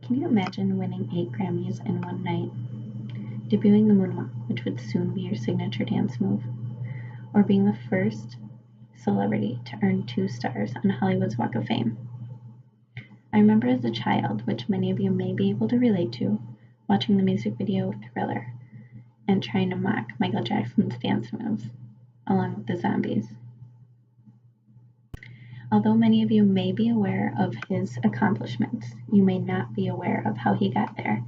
Can you imagine winning 8 Grammys in one night? Debuting the moonwalk, which would soon be your signature dance move, or being the first celebrity to earn 2 stars on Hollywood's Walk of Fame. I remember as a child, which many of you may be able to relate to, watching the music video Thriller and trying to mock Michael Jackson's dance moves, along with the zombies. Although many of you may be aware of his accomplishments, you may not be aware of how he got there,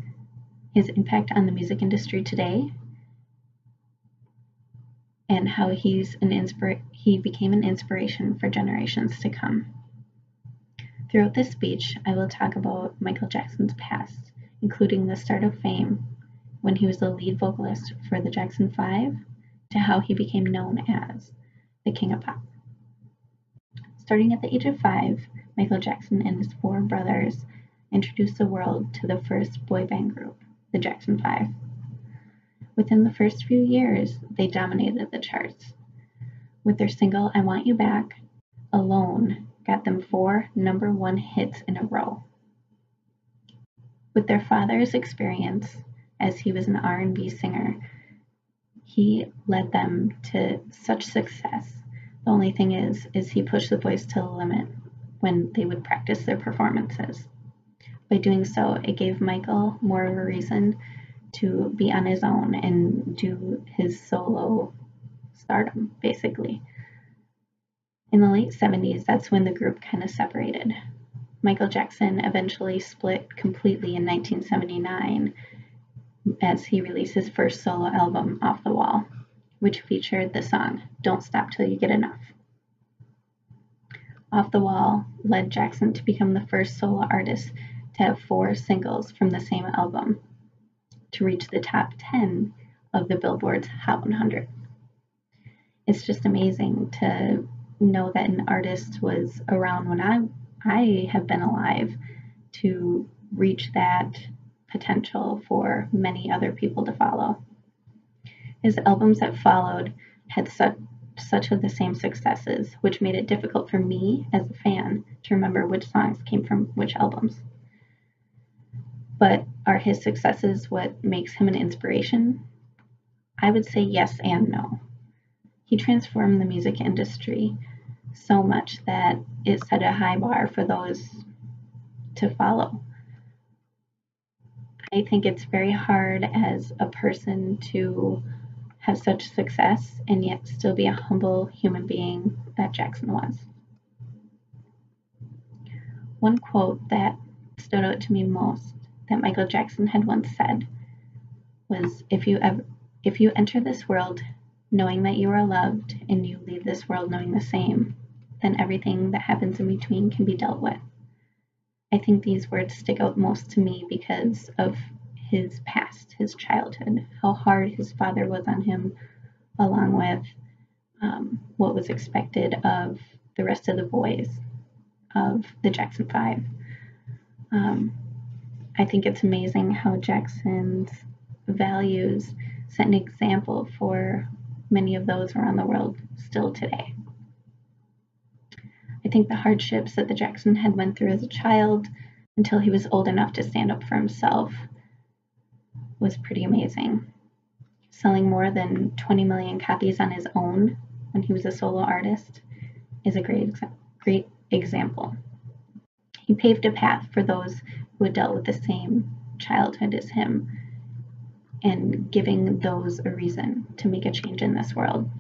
his impact on the music industry today, and how he became an inspiration for generations to come. Throughout this speech, I will talk about Michael Jackson's past, including the start of fame when he was the lead vocalist for the Jackson 5, to how he became known as the King of Pop. Starting at the age of 5, Michael Jackson and his 4 brothers introduced the world to the first boy band group, the Jackson 5. Within the first few years, they dominated the charts. With their single I Want You Back alone got them 4 #1 hits in a row. With their father's experience, as he was an R&B singer, he led them to such success. The only thing is he pushed the boys to the limit when they would practice their performances. By doing so, it gave Michael more of a reason to be on his own and do his solo stardom, basically. In the late 70s, that's when the group kind of separated. Michael Jackson eventually split completely in 1979 as he released his first solo album, Off the Wall, which featured the song Don't Stop Till You Get Enough. Off the Wall led Jackson to become the first solo artist to have 4 singles from the same album to reach the top 10 of the Billboard's Hot 100. It's just amazing to know that an artist was around when I have been alive to reach that potential for many other people to follow. His albums that followed had such of the same successes, which made it difficult for me as a fan to remember which songs came from which albums. But are his successes what makes him an inspiration? I would say yes and no. He transformed the music industry so much that it set a high bar for those to follow. I think it's very hard as a person to have such success and yet still be a humble human being that Jackson was. One quote that stood out to me most that Michael Jackson had once said was, if you enter this world knowing that you are loved and you leave this world knowing the same, then everything that happens in between can be dealt with. I think these words stick out most to me because of his past, his childhood, how hard his father was on him, along with what was expected of the rest of the boys of the Jackson 5. I think it's amazing how Jackson's values set an example for many of those around the world still today. I think the hardships that the Jackson had went through as a child until he was old enough to stand up for himself was pretty amazing. Selling more than 20 million copies on his own when he was a solo artist is a great example. He paved a path for those who had dealt with the same childhood as him and giving those a reason to make a change in this world.